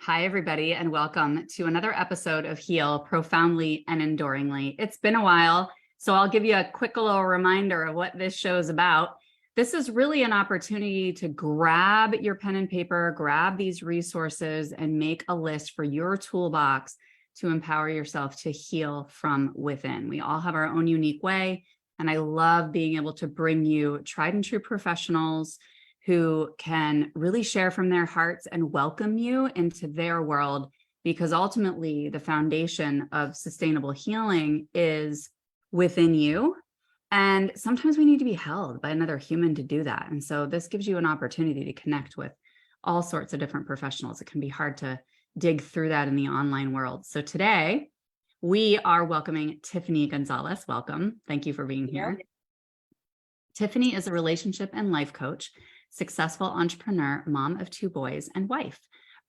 Hi, everybody, and welcome to another episode of HEAL Profoundly and Enduringly. It's been a while, so I'll give you a quick little reminder of what this show is about. This is really an opportunity to grab your pen and paper, grab these resources, and make a list for your toolbox to empower yourself to heal from within. We all have our own unique way, and I love being able to bring you tried and true professionals who can really share from their hearts and welcome you into their world, because ultimately the foundation of sustainable healing is within you. And sometimes we need to be held by another human to do that. And so this gives you an opportunity to connect with all sorts of different professionals. It can be hard to dig through that in the online world. So today we are welcoming Tiffany Gonzalez. Welcome. Thank you for being here. Tiffany is a relationship and life coach, successful entrepreneur, mom of 2 boys, and wife.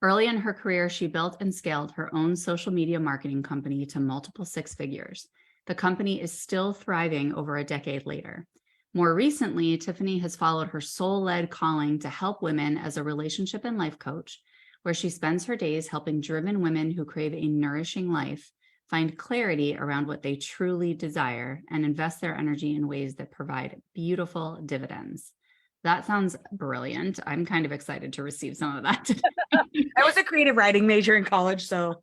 Early in her career, she built and scaled her own social media marketing company to multiple 6 figures. The company is still thriving over a decade later. More recently, Tiffany has followed her soul-led calling to help women as a relationship and life coach, where she spends her days helping driven women who crave a nourishing life find clarity around what they truly desire and invest their energy in ways that provide beautiful dividends. That sounds brilliant. I'm kind of excited to receive some of that today. I was a creative writing major in college, so.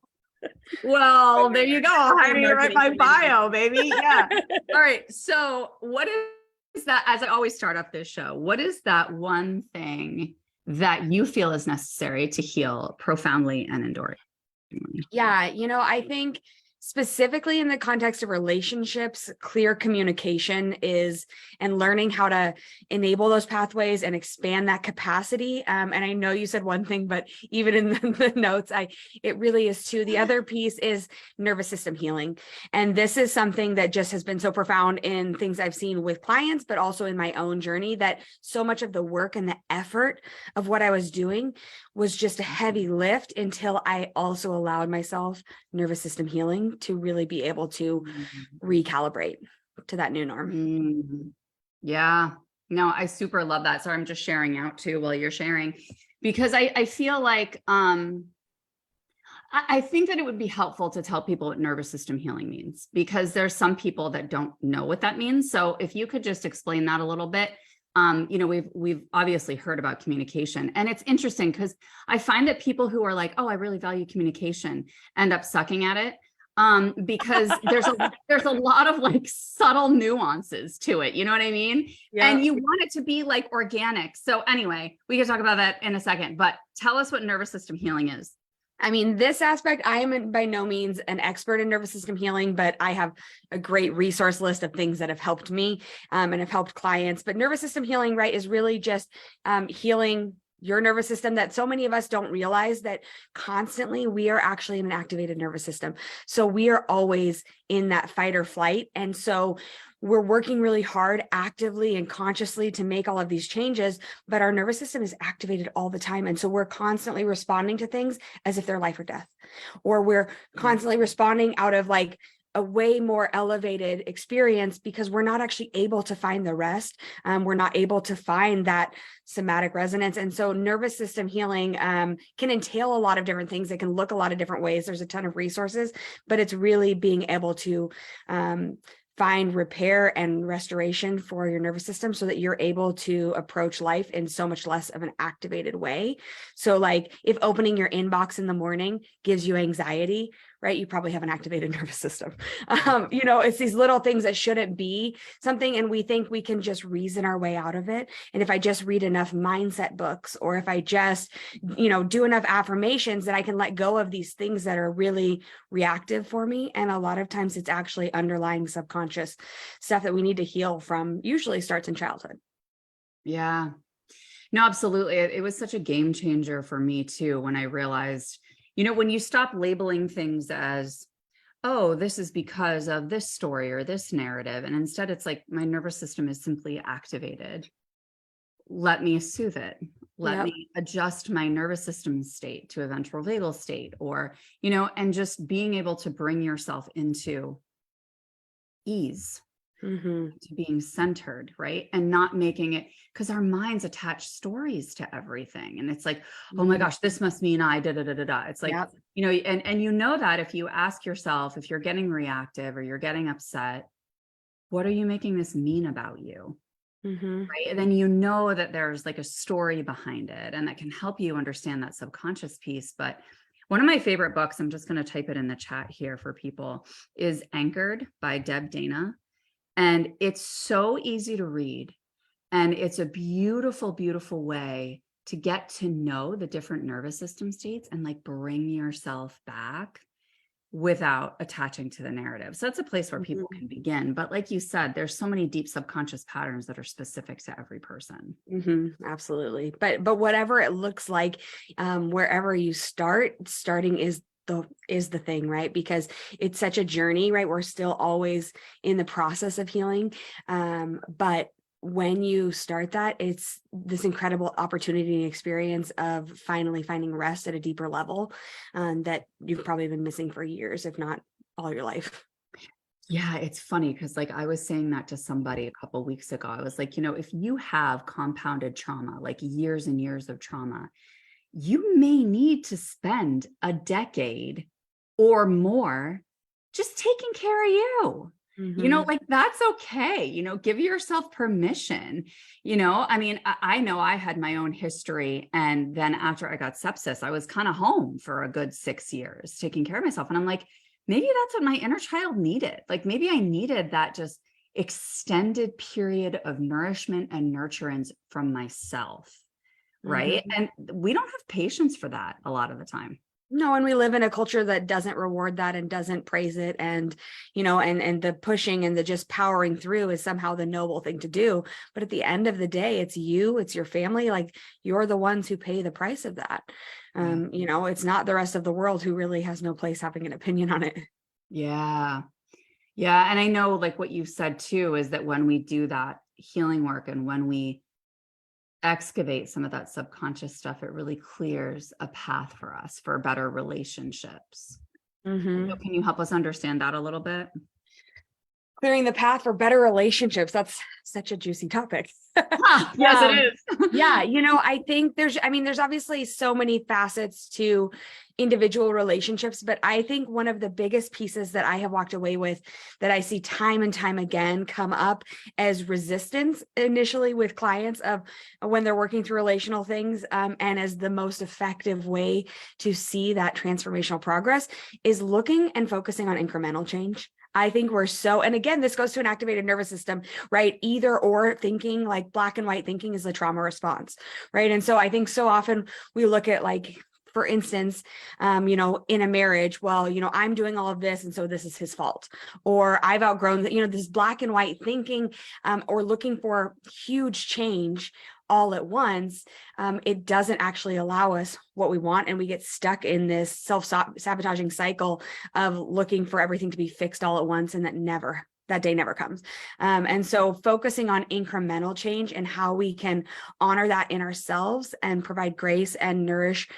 Well, there you go. I need to write my bio, baby. Yeah. All right. So what is that, as I always start off this show, what is that one thing that you feel is necessary to heal profoundly and enduringly? Yeah, I think specifically in the context of relationships, clear communication is, and learning how to enable those pathways and expand that capacity. And I know you said one thing, but even in the notes, it really is too. The other piece is nervous system healing. And this is something that just has been so profound in things I've seen with clients, but also in my own journey, that so much of the work and the effort of what I was doing was just a heavy lift until I also allowed myself nervous system healing to really be able to recalibrate to that new norm. Yeah, no, I super love that. So I'm just sharing out too while you're sharing, because I feel like, I think that it would be helpful to tell people what nervous system healing means, because there's some people that don't know what that means. So if you could just explain that a little bit. We've obviously heard about communication, and it's interesting because I find that people who are like, oh, I really value communication, end up sucking at it. Because there's a lot of like subtle nuances to it. You know what I mean? Yeah. And you want it to be like organic. So anyway, we can talk about that in a second, but tell us what nervous system healing is. I mean, this aspect, I am by no means an expert in nervous system healing, but I have a great resource list of things that have helped me and have helped clients. But nervous system healing, right, is really just healing your nervous system, that so many of us don't realize that constantly we are actually in an activated nervous system. So we are always in that fight or flight. And so we're working really hard actively and consciously to make all of these changes, but our nervous system is activated all the time. And so we're constantly responding to things as if they're life or death, or we're constantly responding out of like a way more elevated experience because we're not actually able to find the rest. We're not able to find that somatic resonance. And so nervous system healing can entail a lot of different things. It can look a lot of different ways. There's a ton of resources, but it's really being able to find repair and restoration for your nervous system so that you're able to approach life in so much less of an activated way. So like if opening your inbox in the morning gives you anxiety, right, you probably have an activated nervous system. It's these little things that shouldn't be something, and we think we can just reason our way out of it. And if I just read enough mindset books, or if I just, do enough affirmations, that I can let go of these things that are really reactive for me. And a lot of times it's actually underlying subconscious stuff that we need to heal from, usually starts in childhood. Yeah, no, absolutely. It was such a game changer for me too, when I realized, when you stop labeling things as, oh, this is because of this story or this narrative, and instead it's like, my nervous system is simply activated. Let me soothe it. Let me adjust my nervous system state to a ventral vagal state, or, and just being able to bring yourself into ease to being centered, right? And not making it, because our minds attach stories to everything. And it's like, oh my gosh, this must mean I da da da da da. It's like, Yep. and you know that if you ask yourself, if you're getting reactive or you're getting upset, what are you making this mean about you? Right. And then you know that there's like a story behind it, and that can help you understand that subconscious piece. But one of my favorite books, I'm just going to type it in the chat here for people, is Anchored by Deb Dana. And it's so easy to read. And it's a beautiful, beautiful way to get to know the different nervous system states and like bring yourself back without attaching to the narrative. So that's a place where people can begin. But like you said, there's so many deep subconscious patterns that are specific to every person. Absolutely. But whatever it looks like, wherever you starting is the thing, right? Because it's such a journey, right? We're still always in the process of healing. But when you start that, it's this incredible opportunity and experience of finally finding rest at a deeper level that you've probably been missing for years, if not all your life. Yeah, it's funny because like I was saying that to somebody a couple of weeks ago. I was like, if you have compounded trauma, like years and years of trauma, you may need to spend a decade or more just taking care of you. Like that's okay. Give yourself permission. I mean, I know I had my own history. And then after I got sepsis, I was kind of home for a good 6 years taking care of myself. And I'm like, maybe that's what my inner child needed. Like maybe I needed that just extended period of nourishment and nurturance from myself. Right. And we don't have patience for that a lot of the time. No, and we live in a culture that doesn't reward that and doesn't praise it. And, and the pushing and the just powering through is somehow the noble thing to do. But at the end of the day, it's you, it's your family, like you're the ones who pay the price of that. It's not the rest of the world who really has no place having an opinion on it. Yeah. Yeah. And I know like what you've said too, is that when we do that healing work and when we excavate some of that subconscious stuff, it really clears a path for us for better relationships. So can you help us understand that a little bit? Clearing the path for better relationships. That's such a juicy topic. Yes, it is. Yeah. I think there's obviously so many facets to individual relationships, but I think one of the biggest pieces that I have walked away with that I see time and time again come up as resistance initially with clients of when they're working through relational things, and as the most effective way to see that transformational progress is looking and focusing on incremental change. I think we're so, and again, this goes to an activated nervous system, right? Either or thinking, like black and white thinking is the trauma response, right? And so I think so often we look at like, for instance, in a marriage, well, I'm doing all of this, and so this is his fault, or I've outgrown that, this black and white thinking, or looking for huge change all at once. It doesn't actually allow us what we want. And we get stuck in this self-sabotaging cycle of looking for everything to be fixed all at once. And that day never comes. And so focusing on incremental change and how we can honor that in ourselves and provide grace and nourish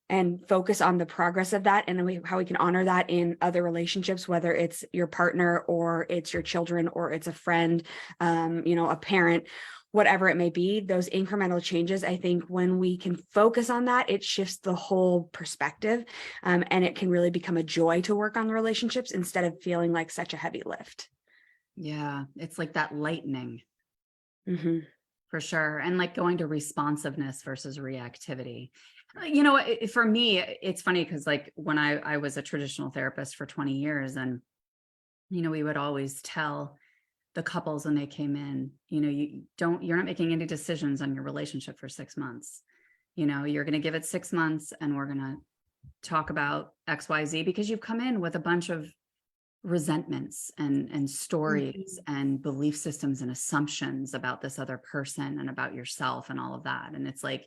and focus on the progress of that, and how we can honor that in other relationships, whether it's your partner or it's your children or it's a friend, a parent, whatever it may be. Those incremental changes, I think when we can focus on that, it shifts the whole perspective, and it can really become a joy to work on the relationships instead of feeling like such a heavy lift. Yeah, it's like that lightning. For sure. And like going to responsiveness versus reactivity. For me, it's funny because like when I was a traditional therapist for 20 years, and, we would always tell the couples when they came in, you're not making any decisions on your relationship for 6 months. You're going to give it 6 months and we're going to talk about XYZ because you've come in with a bunch of resentments and stories and belief systems and assumptions about this other person and about yourself and all of that. And it's like,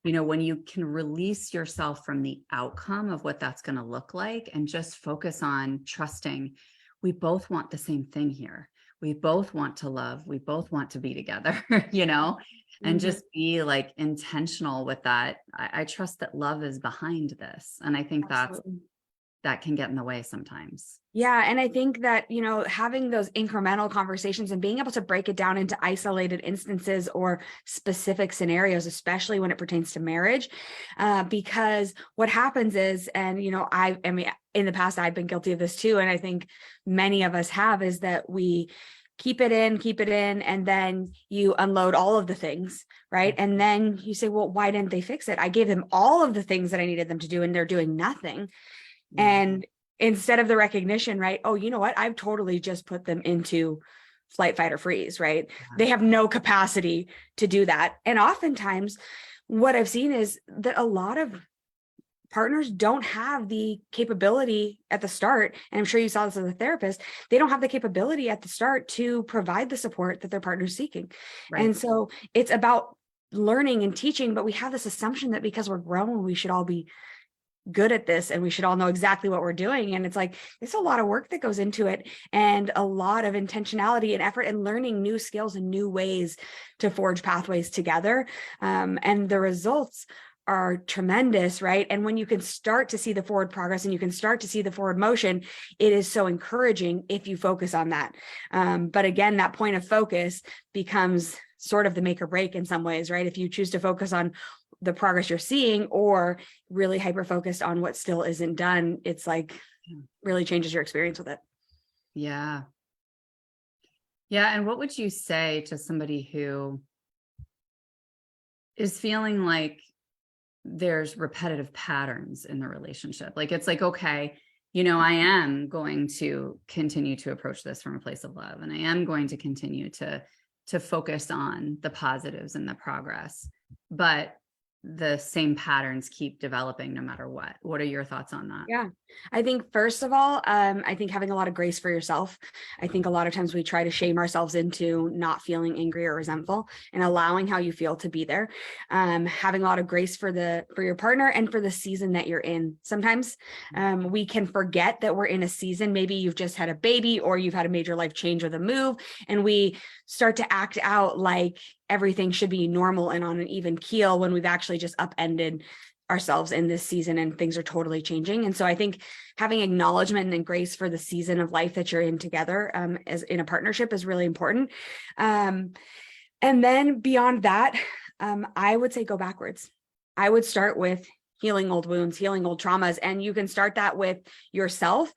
when you can release yourself from the outcome of what that's going to look like and just focus on trusting, we both want the same thing here. We both want to love. We both want to be together, and just be like intentional with that. I trust that love is behind this. And I think Absolutely. that can get in the way sometimes. Yeah. And I think that, you know, having those incremental conversations and being able to break it down into isolated instances or specific scenarios, especially when it pertains to marriage, because what happens is, and, you know, I mean, in the past, I've been guilty of this too. And I think many of us have, is that we keep it in, and then you unload all of the things, right? And then you say, well, why didn't they fix it? I gave them all of the things that I needed them to do, and they're doing nothing. And instead of the recognition, right? Oh, you know what? I've totally just put them into flight, fight, or freeze, right? They have no capacity to do that. And oftentimes what I've seen is that a lot of partners don't have the capability at the start. And I'm sure you saw this as a therapist. They don't have the capability at the start to provide the support that their partner's seeking. Right. And so it's about learning and teaching, but we have this assumption that because we're grown, we should all be good at this and we should all know exactly what we're doing. And it's like, it's a lot of work that goes into it, and a lot of intentionality and effort and learning new skills and new ways to forge pathways together. And the results are tremendous, right? And when you can start to see the forward progress and you can start to see the forward motion, it is so encouraging if you focus on that. But again, that point of focus becomes sort of the make or break in some ways, right? If you choose to focus on the progress you're seeing or really hyper-focused on what still isn't done, it's like really changes your experience with it. Yeah. Yeah. And what would you say to somebody who is feeling like there's repetitive patterns in the relationship? Like, it's like, okay, you know, I am going to continue to approach this from a place of love, and I am going to continue to focus on the positives and the progress, but the same patterns keep developing no matter what. What are your thoughts on that? Yeah, I think first of all, I think having a lot of grace for yourself. I think a lot of times we try to shame ourselves into not feeling angry or resentful, and allowing how you feel to be there. Having a lot of grace for your partner and for the season that you're in. Sometimes we can forget that we're in a season. Maybe you've just had a baby or you've had a major life change with a move, and we start to act out like everything should be normal and on an even keel when we've actually just upended ourselves in this season and things are totally changing. And so I think having acknowledgement and grace for the season of life that you're in together as in a partnership is really important. And then beyond that, I would say go backwards. I would start with healing old wounds, healing old traumas. And you can start that with yourself,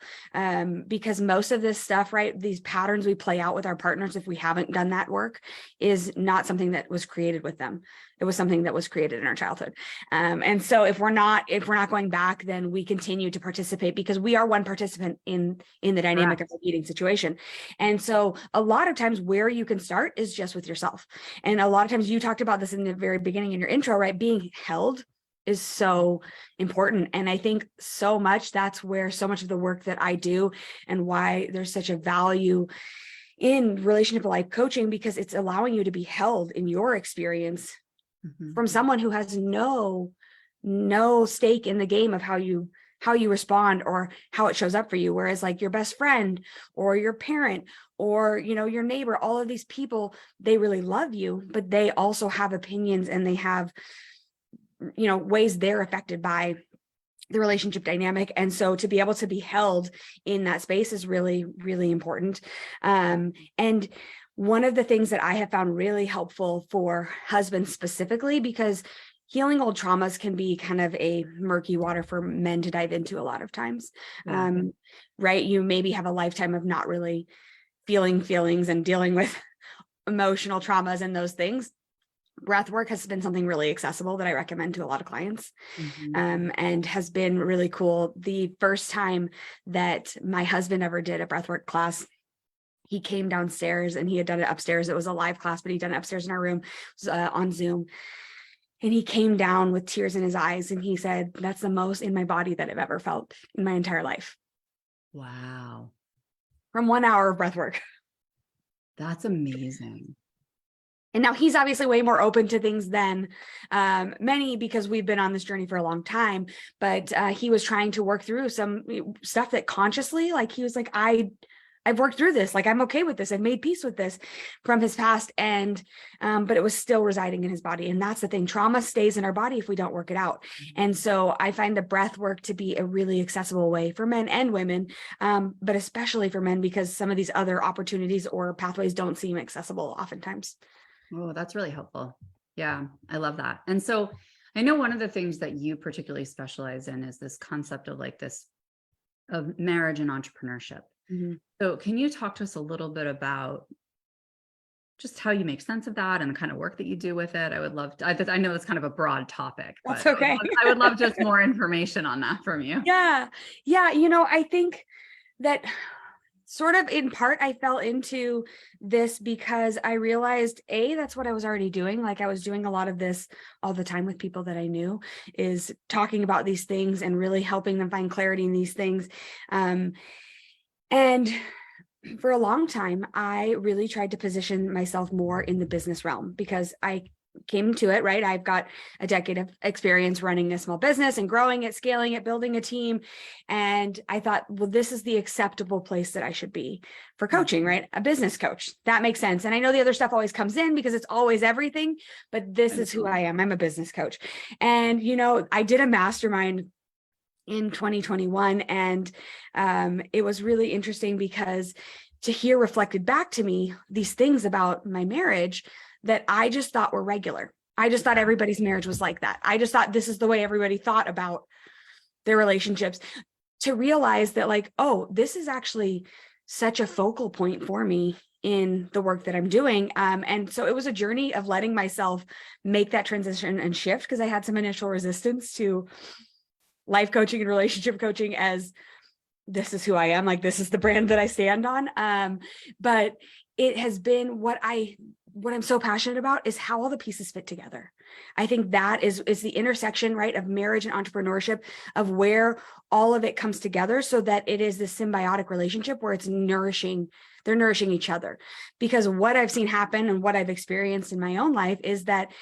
because most of this stuff, right, these patterns we play out with our partners, if we haven't done that work, is not something that was created with them. It was something that was created in our childhood. And so if we're not going back, then we continue to participate because we are one participant in the dynamic of the eating situation. And so a lot of times where you can start is just with yourself. And a lot of times you talked about this in the very beginning in your intro, right? Being held is so important. And I think so much that's where so much of the work that I do and why there's such a value in relationship life coaching, because it's allowing you to be held in your experience from someone who has no stake in the game of how you respond or how it shows up for you. Whereas like your best friend or your parent or, you know, your neighbor, all of these people, they really love you, but they also have opinions and they have, you know, ways they're affected by the relationship dynamic. And so to be able to be held in that space is really, really important. And one of the things that I have found really helpful for husbands specifically, because healing old traumas can be kind of a murky water for men to dive into a lot of times, right? You maybe have a lifetime of not really feeling feelings and dealing with emotional traumas and those things. Breath work has been something really accessible that I recommend to a lot of clients, and has been really cool. The first time that my husband ever did a breathwork class, he came downstairs and he had done it upstairs. It was a live class, but he'd done it upstairs in our room. It was, on Zoom. And he came down with tears in his eyes and he said, "That's the most in my body that I've ever felt in my entire life." Wow. From 1 hour of breath work. That's amazing. And now he's obviously way more open to things than many, because we've been on this journey for a long time, but he was trying to work through some stuff that consciously, like he was like, I I've worked through this. Like, I'm okay with this. I've made peace with this from his past. And, but it was still residing in his body. And that's the thing. Trauma stays in our body if we don't work it out. And so I find the breath work to be a really accessible way for men and women, but especially for men, because some of these other opportunities or pathways don't seem accessible oftentimes. Oh, that's really helpful. Yeah, I love that. And so I know one of the things that you particularly specialize in is this concept of like this of marriage and entrepreneurship. Mm-hmm. So can you talk to us a little bit about just how you make sense of that and the kind of work that you do with it? I would love to, I know it's kind of a broad topic, That's but okay. I would love just more information on that from you. Yeah. Yeah. You know, I think that sort of in part, I fell into this because I realized, that's what I was already doing. Like, I was doing a lot of this all the time with people that I knew, is talking about these things and really helping them find clarity in these things. And for a long time, I really tried to position myself more in the business realm because I came to it, right? I've got a decade of experience running a small business and growing it, scaling it, building a team. And I thought, well, this is the acceptable place that I should be for coaching, right? A business coach. That makes sense. And I know the other stuff always comes in because it's always everything, but this is who I am. I'm a business coach. And, you know, I did a mastermind in 2021. And it was really interesting because to hear reflected back to me these things about my marriage that I just thought were regular. I just thought everybody's marriage was like that. I just thought this is the way everybody thought about their relationships, to realize that like, oh, this is actually such a focal point for me in the work that I'm doing. And so it was a journey of letting myself make that transition and shift, because I had some initial resistance to life coaching and relationship coaching as this is who I am, like this is the brand that I stand on. But it has been what I'm so passionate about is how all the pieces fit together. I think that is the intersection, right, of marriage and entrepreneurship, of where all of it comes together so that it is this symbiotic relationship where it's nourishing, they're nourishing each other. Because what I've seen happen and what I've experienced in my own life is that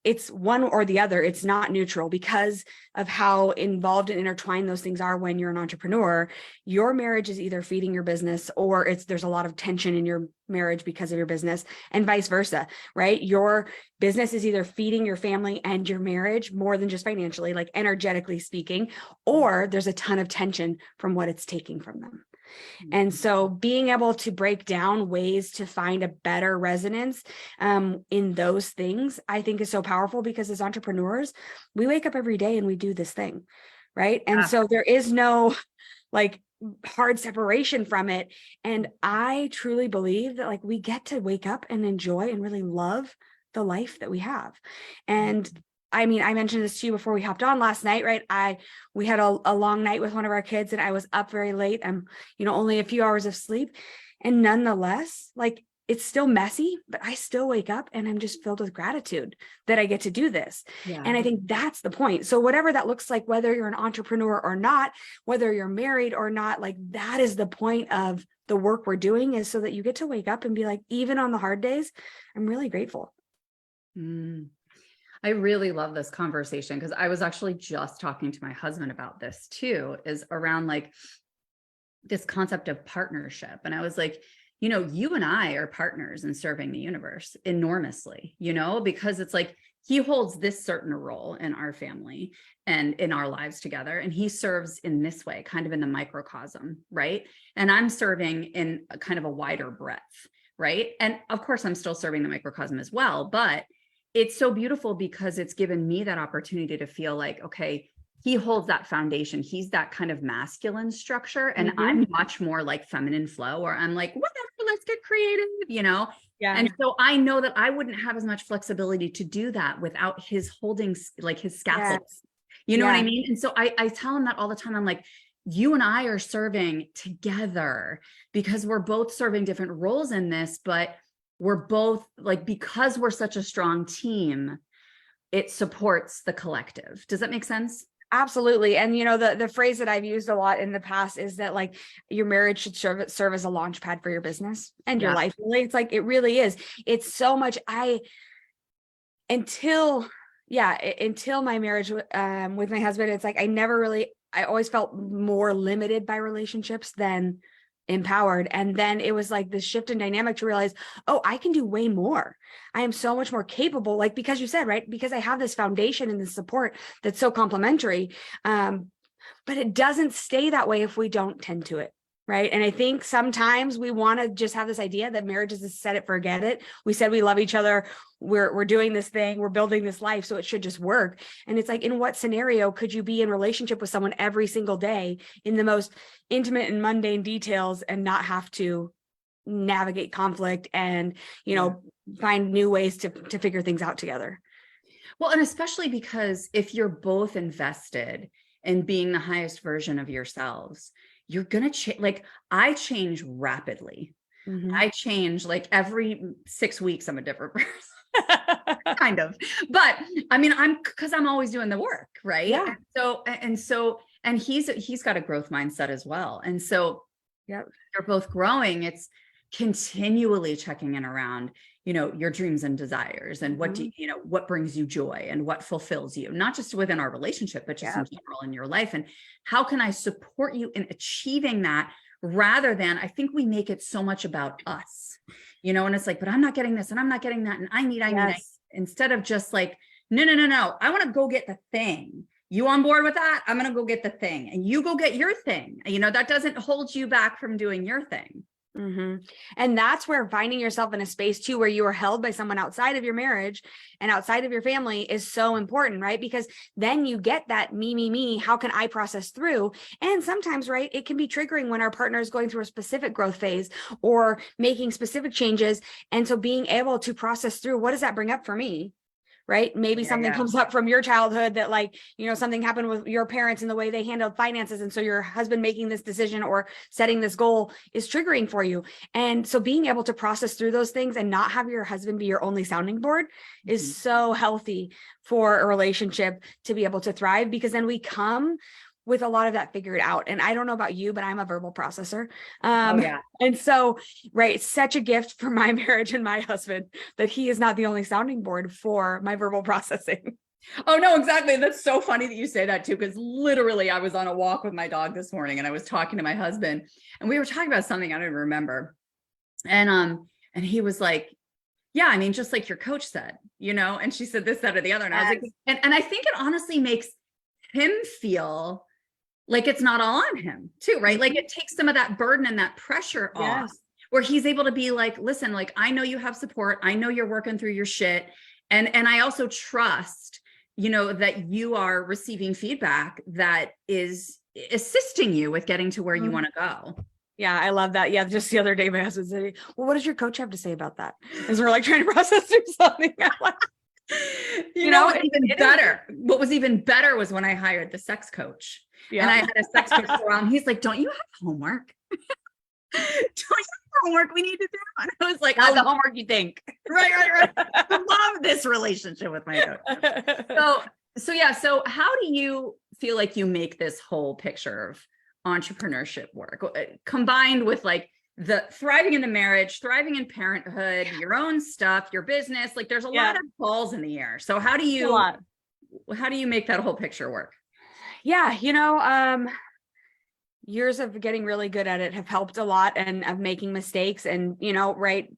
it's one or the other. It's not neutral because of how involved and intertwined those things are. When you're an entrepreneur, your marriage is either feeding your business or there's a lot of tension in your marriage because of your business, and vice versa, right? Your business is either feeding your family and your marriage more than just financially, like energetically speaking, or there's a ton of tension from what it's taking from them. And so being able to break down ways to find a better resonance in those things, I think is so powerful, because as entrepreneurs, we wake up every day and we do this thing, right? And so there is no like hard separation from it. And I truly believe that like we get to wake up and enjoy and really love the life that we have. And I mean, I mentioned this to you before we hopped on last night, right? We had a long night with one of our kids and I was up very late. I'm, only a few hours of sleep. And nonetheless, like it's still messy, but I still wake up and I'm just filled with gratitude that I get to do this. Yeah. And I think that's the point. So whatever that looks like, whether you're an entrepreneur or not, whether you're married or not, like that is the point of the work we're doing, is so that you get to wake up and be like, even on the hard days, I'm really grateful. I really love this conversation, because I was actually just talking to my husband about this too, is around like this concept of partnership. And I was like, you and I are partners in serving the universe enormously, because it's like he holds this certain role in our family and in our lives together. And he serves in this way, kind of in the microcosm, right? And I'm serving in a kind of a wider breadth, right? And of course, I'm still serving the microcosm as well, but it's so beautiful because it's given me that opportunity to feel like, okay, he holds that foundation. He's that kind of masculine structure. And I'm much more like feminine flow, where I'm like, whatever, let's get creative, Yeah. And so I know that I wouldn't have as much flexibility to do that without his holding, like his scaffold. Yes. You know what I mean? And so I tell him that all the time. I'm like, you and I are serving together because we're both serving different roles in this, but we're both like, because we're such a strong team, it supports the collective. Does that make sense? Absolutely. And, the phrase that I've used a lot in the past is that like your marriage should serve as a launch pad for your business and your life. Really. It's like, it really is. It's so much. Until my marriage with my husband, it's like, I always felt more limited by relationships than empowered. And then it was like this shift in dynamic to realize, oh, I can do way more. I am so much more capable, like, because you said, right, because I have this foundation and this support that's so complementary. But it doesn't stay that way if we don't tend to it. Right. And I think sometimes we want to just have this idea that marriage is a set it, forget it. We said we love each other. We're doing this thing. We're building this life. So it should just work. And it's like, in what scenario could you be in relationship with someone every single day in the most intimate and mundane details and not have to navigate conflict and, find new ways to figure things out together? Well, and especially because if you're both invested in being the highest version of yourselves, you're going to change. Like, I change rapidly. Mm-hmm. I change like every 6 weeks. I'm a different person. Kind of, but I mean, I'm always doing the work. Right. Yeah. And he's got a growth mindset as well. And so yeah, you're both growing. It's continually checking in around, your dreams and desires, and what what brings you joy and what fulfills you, not just within our relationship, but just in general in your life. And how can I support you in achieving that, rather than, I think we make it so much about us, and it's like, but I'm not getting this and I'm not getting that. And I need, instead of just like, no, I want to go get the thing. You on board with that? I'm going to go get the thing, and you go get your thing. That doesn't hold you back from doing your thing. Mm-hmm. And that's where finding yourself in a space too, where you are held by someone outside of your marriage and outside of your family, is so important, right? Because then you get that me, how can I process through? And sometimes, right, it can be triggering when our partner is going through a specific growth phase or making specific changes. And so being able to process through, what does that bring up for me? Right? Maybe something comes up from your childhood that, like, something happened with your parents and the way they handled finances. And so your husband making this decision or setting this goal is triggering for you. And so being able to process through those things and not have your husband be your only sounding board is so healthy for a relationship to be able to thrive, because then we come with a lot of that figured out. And I don't know about you, but I'm a verbal processor. And so, right, it's such a gift for my marriage and my husband that he is not the only sounding board for my verbal processing. Oh, no, exactly. That's so funny that you say that too, because literally I was on a walk with my dog this morning and I was talking to my husband and we were talking about something I don't even remember. And he was like, yeah, I mean, just like your coach said, and she said this, that, or the other. And I was like, and I think it honestly makes him feel like it's not all on him too, right? Like, it takes some of that burden and that pressure off, where he's able to be like, listen, like, I know you have support. I know you're working through your shit. And I also trust, that you are receiving feedback that is assisting you with getting to where you want to go. Yeah, I love that. Yeah, just the other day, my husband said, well, what does your coach have to say about that? As we're like trying to process through something. I'm like, what was even better was when I hired the sex coach. Yeah. And I had a sex coach around. He's like, don't you have homework? Don't you have homework we need to do? And I was like, not the homework you think. Right. I love this relationship with my coach. So how do you feel like you make this whole picture of entrepreneurship work combined with like the thriving in the marriage, thriving in parenthood, your own stuff, your business? Like, there's a lot of balls in the air. So how do you make that whole picture work? Yeah, years of getting really good at it have helped a lot, and of making mistakes and,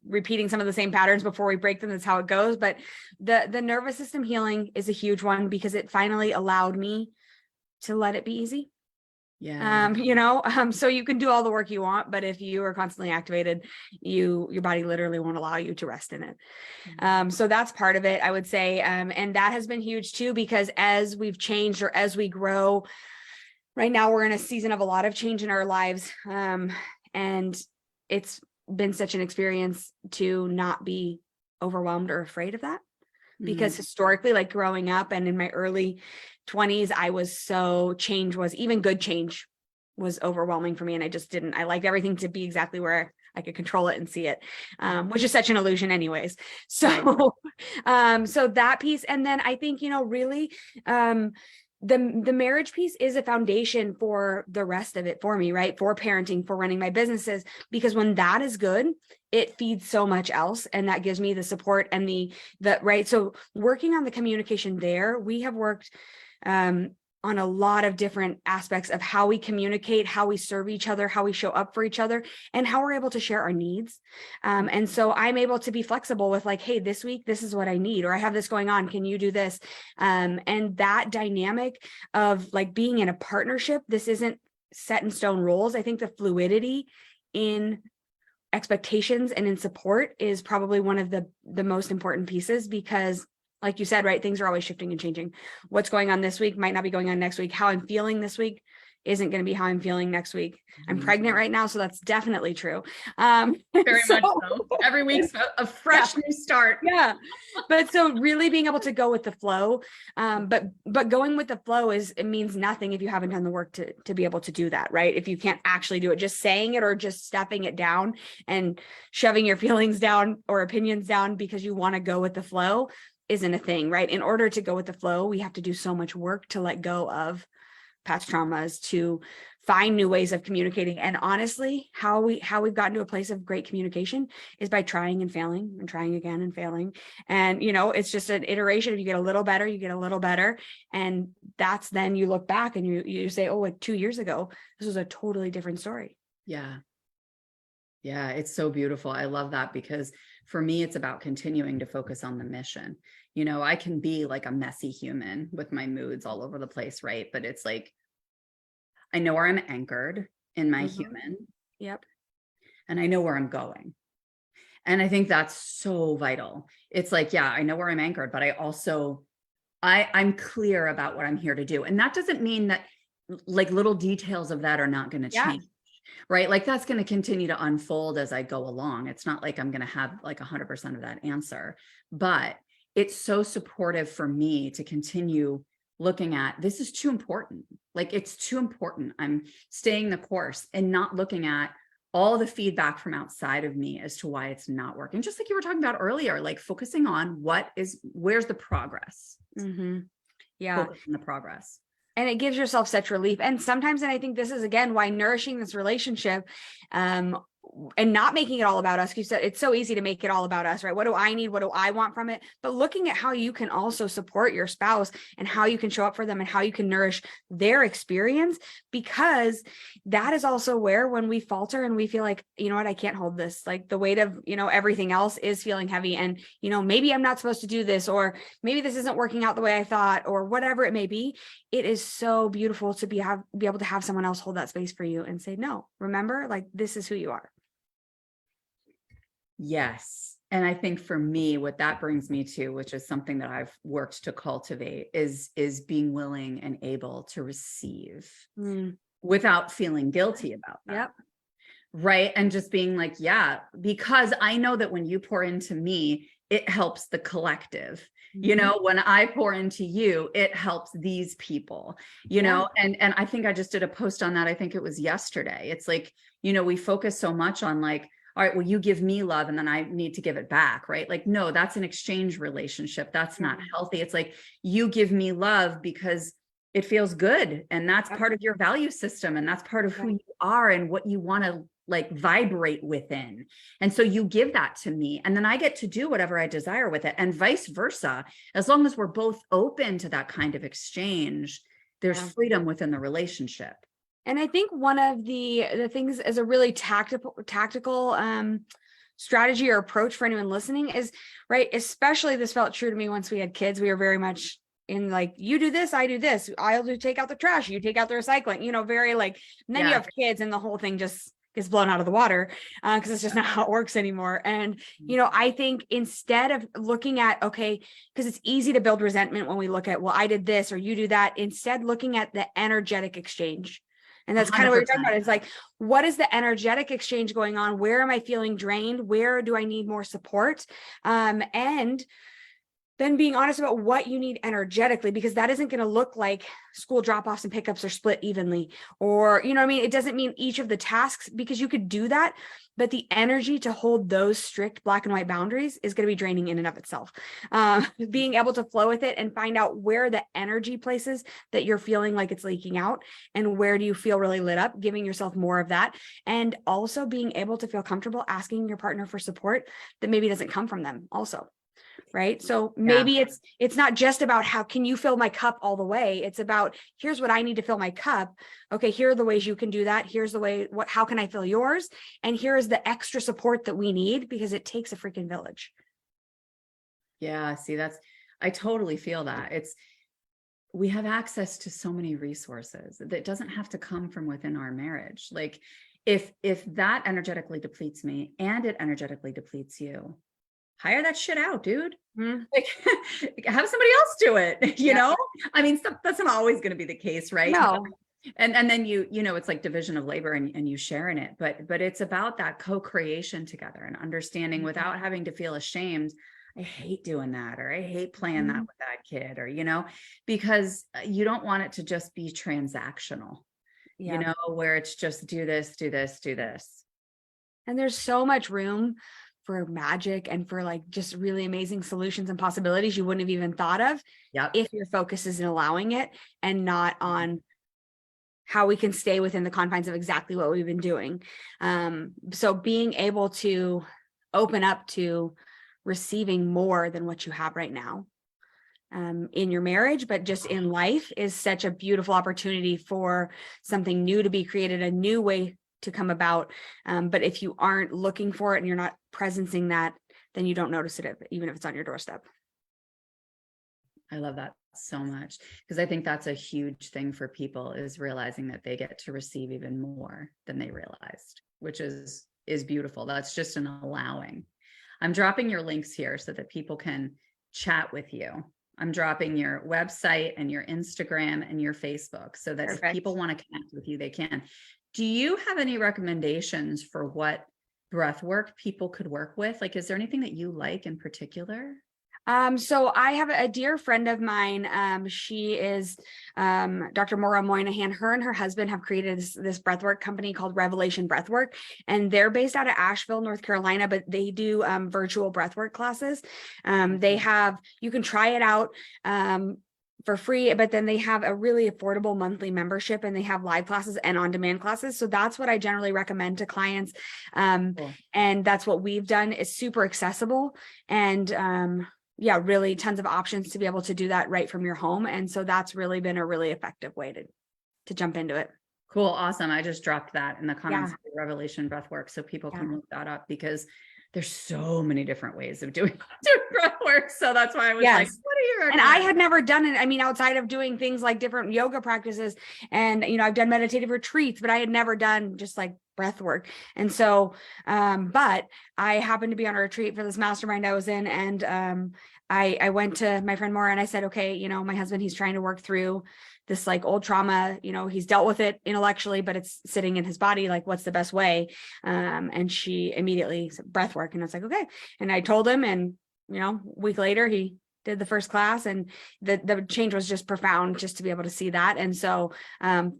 repeating some of the same patterns before we break them. That's how it goes. But the nervous system healing is a huge one, because it finally allowed me to let it be easy. Yeah. So you can do all the work you want, but if you are constantly activated, your body literally won't allow you to rest in it. So that's part of it, I would say. And that has been huge too, because as we've changed, or as we grow, right now we're in a season of a lot of change in our lives. And it's been such an experience to not be overwhelmed or afraid of that. Because historically, like growing up and in my early 20s, even good change was overwhelming for me. And I liked everything to be exactly where I could control it and see it, which is such an illusion anyways. So, so that piece. And then I think, really, the marriage piece is a foundation for the rest of it for me, right? For parenting, for running my businesses, because when that is good, it feeds so much else. And that gives me the support and the right. So working on the communication there, we have worked on a lot of different aspects of how we communicate, how we serve each other, how we show up for each other, and how we're able to share our needs. And so I'm able to be flexible with like, hey, this week, this is what I need, or I have this going on. Can you do this? And that dynamic of like being in a partnership, this isn't set in stone rules. I think the fluidity in expectations and in support is probably one of the most important pieces, because like you said, right, things are always shifting and changing. What's going on this week might not be going on next week. How I'm feeling this week isn't going to be how I'm feeling next week. I'm pregnant right now, so that's definitely true. Very much so. Every week's a fresh new start. Yeah. But so really being able to go with the flow, but going with the flow it means nothing if you haven't done the work to be able to do that, right? If you can't actually do it, just saying it or just stuffing it down and shoving your feelings down or opinions down because you want to go with the flow isn't a thing, right? In order to go with the flow, we have to do so much work to let go of past traumas, to find new ways of communicating. And honestly, how we've gotten to a place of great communication is by trying and failing and trying again and failing. And, it's just an iteration. If you get a little better, you get a little better. And that's then you look back and you say, oh, like 2 years ago, this was a totally different story. Yeah. Yeah, it's so beautiful. I love that, because for me, it's about continuing to focus on the mission. I can be like a messy human with my moods all over the place, right? But it's like, I know where I'm anchored in my human. Yep. And I know where I'm going. And I think that's so vital. It's like, yeah, I know where I'm anchored, but I also, I'm clear about what I'm here to do. And that doesn't mean that like little details of that are not going to change. Right? Like that's going to continue to unfold as I go along. It's not like I'm going to have like 100% of that answer, but it's so supportive for me to continue looking at, this is too important. Like it's too important. I'm staying the course and not looking at all the feedback from outside of me as to why it's not working. Just like you were talking about earlier, like focusing on where's the progress. Yeah. Focus on the progress. And it gives yourself such relief. And sometimes, and I think this is, again, why nourishing this relationship, and not making it all about us. You said it's so easy to make it all about us, right? What do I need? What do I want from it? But looking at how you can also support your spouse and how you can show up for them and how you can nourish their experience, because that is also where, when we falter and we feel like, you know what, I can't hold this, like the weight of, everything else is feeling heavy. And, maybe I'm not supposed to do this, or maybe this isn't working out the way I thought, or whatever it may be. It is so beautiful to be able to have someone else hold that space for you and say, no, remember, like, this is who you are. Yes. And I think for me, what that brings me to, which is something that I've worked to cultivate, is being willing and able to receive without feeling guilty about that. Yep. Right. And just being like, yeah, because I know that when you pour into me, it helps the collective. When I pour into you, it helps these people, and I think I just did a post on that. I think it was yesterday. It's like, we focus so much on like, all right, well, you give me love and then I need to give it back, right? Like, no, that's an exchange relationship. That's not healthy. It's like, you give me love because it feels good. And that's part of your value system. And that's part of who you are and what you want to like vibrate within. And so you give that to me, and then I get to do whatever I desire with it, and vice versa. As long as we're both open to that kind of exchange, there's freedom within the relationship. And I think one of the things as a really tactical strategy or approach for anyone listening is, right, especially this felt true to me once we had kids. We were very much in like, you do this, I do this, I'll take out the trash, you take out the recycling, very like, and then you have kids and the whole thing just gets blown out of the water because it's just not how it works anymore. And, I think instead of looking at, okay, because it's easy to build resentment when we look at, well, I did this or you do that, instead looking at the energetic exchange. And that's kind of what you're talking about. It's like, what is the energetic exchange going on? Where am I feeling drained? Where do I need more support? And then being honest about what you need energetically, because that isn't going to look like school drop-offs and pickups are split evenly, or, it doesn't mean each of the tasks, because you could do that, but the energy to hold those strict black and white boundaries is going to be draining in and of itself. Being able to flow with it and find out where the energy places that you're feeling like it's leaking out, and where do you feel really lit up, giving yourself more of that. And also being able to feel comfortable asking your partner for support that maybe doesn't come from them also. right? So maybe it's not just about how can you fill my cup all the way. It's about, here's what I need to fill my cup. Okay, here are the ways you can do that. Here's the way, how can I fill yours? And here is the extra support that we need, because it takes a freaking village. Yeah, see, I totally feel that. We have access to so many resources that doesn't have to come from within our marriage. Like if that energetically depletes me and it energetically depletes you, hire that shit out, dude. Mm-hmm. Like have somebody else do it, you know? I mean, that's not always going to be the case, right? No. And then you know, it's like division of labor and you share in it, but it's about that co-creation together and understanding without having to feel ashamed. I hate doing that, or I hate playing that with that kid, or, you know, because you don't want it to just be transactional, you know, where it's just do this, do this, do this. And there's so much room for magic and for like just really amazing solutions and possibilities you wouldn't have even thought of if your focus is in allowing it and not on how we can stay within the confines of exactly what we've been doing. So being able to open up to receiving more than what you have right now in your marriage, but just in life, is such a beautiful opportunity for something new to be created, a new way to come about. But if you aren't looking for it and you're not presencing that, then you don't notice it, even if it's on your doorstep. I love that so much, because I think that's a huge thing for people, is realizing that they get to receive even more than they realized, which is beautiful. That's just an allowing. I'm dropping your links here so that people can chat with you. I'm dropping your website and your Instagram and your Facebook so that if people want to connect with you, they can. Do you have any recommendations for what breath work people could work with? Like, is there anything that you like in particular? So I have a dear friend of mine. She is Dr. Maura Moynihan. Her and her husband have created this breathwork company called Revelation Breathwork, and they're based out of Asheville, North Carolina, but they do virtual breathwork classes. You can try it out for free, but then they have a really affordable monthly membership, and they have live classes and on-demand classes. So that's what I generally recommend to clients. Cool. And that's what we've done. Is super accessible, and really tons of options to be able to do that right from your home. And so that's really been a really effective way to jump into it. Cool. Awesome. I just dropped that in the comments of Revelation Breathwork so people can look that up, because there's so many different ways of doing breath work. So that's why I was like, what are you? And I had never done it. I mean, outside of doing things like different yoga practices, and, you know, I've done meditative retreats, but I had never done just like breath work. And so, but I happened to be on a retreat for this mastermind I was in. And I went to my friend Maura and I said, okay, you know, my husband, he's trying to work through this like old trauma, you know, he's dealt with it intellectually, but it's sitting in his body. Like, what's the best way? And she immediately said breath work. And I was like, okay. And I told him, and, you know, a week later, he did the first class, and the change was just profound, just to be able to see that. And so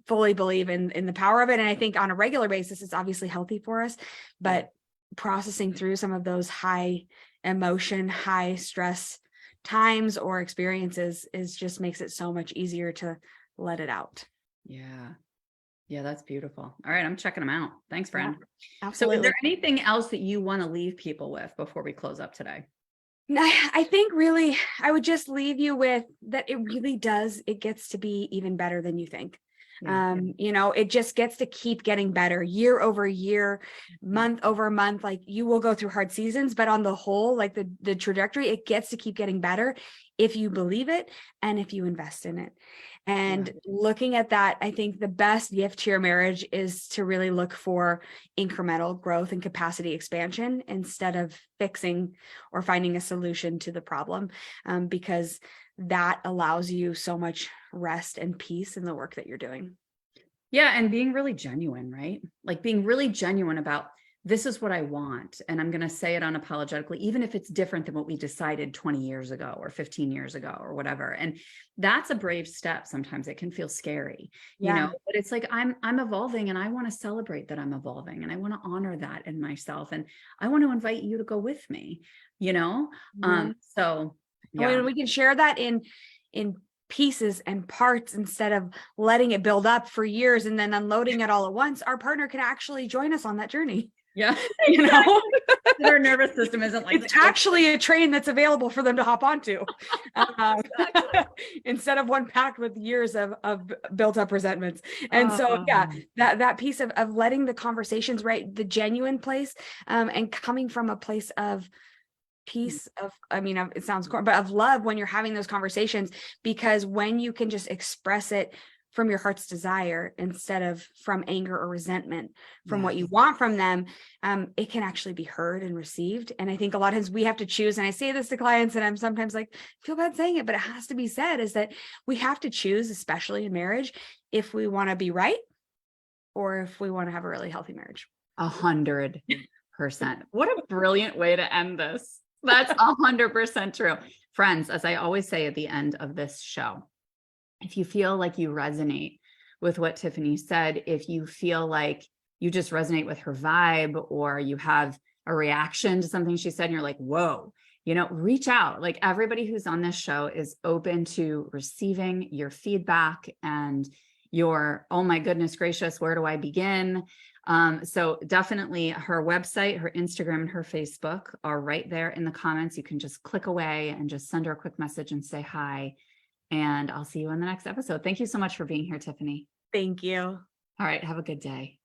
fully believe in the power of it. And I think on a regular basis, it's obviously healthy for us, but processing through some of those high emotion, high stress times or experiences just makes it so much easier to let it out. Yeah, that's beautiful. All right, I'm checking them out. Thanks, friend. Absolutely. So is there anything else that you want to leave people with before we close up today? I think really I would just leave you with that. It gets to be even better than you think. You know, it just gets to keep getting better year over year, month over month. Like, you will go through hard seasons, but on the whole, like the trajectory, it gets to keep getting better if you believe it and if you invest in it. And looking at that, I think the best gift to your marriage is to really look for incremental growth and capacity expansion instead of fixing or finding a solution to the problem, because that allows you so much rest and peace in the work that you're doing. Yeah. And being really genuine, right? Like being really genuine about, this is what I want. And I'm going to say it unapologetically, even if it's different than what we decided 20 years ago or 15 years ago or whatever. And that's a brave step. Sometimes it can feel scary, you know, but it's like, I'm evolving, and I want to celebrate that I'm evolving, and I want to honor that in myself. And I want to invite you to go with me, you know? So when we can share that in pieces and parts instead of letting it build up for years and then unloading it all at once, our partner can actually join us on that journey. Yeah. You know, Their nervous system isn't like it's actually a train that's available for them to hop onto, instead of one packed with years of built up resentments. And so, yeah, that piece of letting the conversations, right, the genuine place, and coming from a place of peace, of, I mean, it sounds corny, but of love when you're having those conversations, because when you can just express it from your heart's desire instead of from anger or resentment from what you want from them, it can actually be heard and received. And I think a lot of times we have to choose, and I say this to clients, and I'm sometimes like, I feel bad saying it, but it has to be said, is that we have to choose, especially in marriage, if we want to be right or if we want to have a really healthy marriage. 100%. What a brilliant way to end this. That's 100% true. Friends, as I always say at the end of this show, if you feel like you resonate with what Tiffany said, if you feel like you just resonate with her vibe, or you have a reaction to something she said and you're like, whoa, reach out. Like, everybody who's on this show is open to receiving your feedback and your, oh my goodness gracious, where do I begin? So definitely her website, her Instagram, and her Facebook are right there in the comments. You can just click away and just send her a quick message and say hi. And I'll see you in the next episode. Thank you so much for being here, Tiffany. Thank you. All right. Have a good day.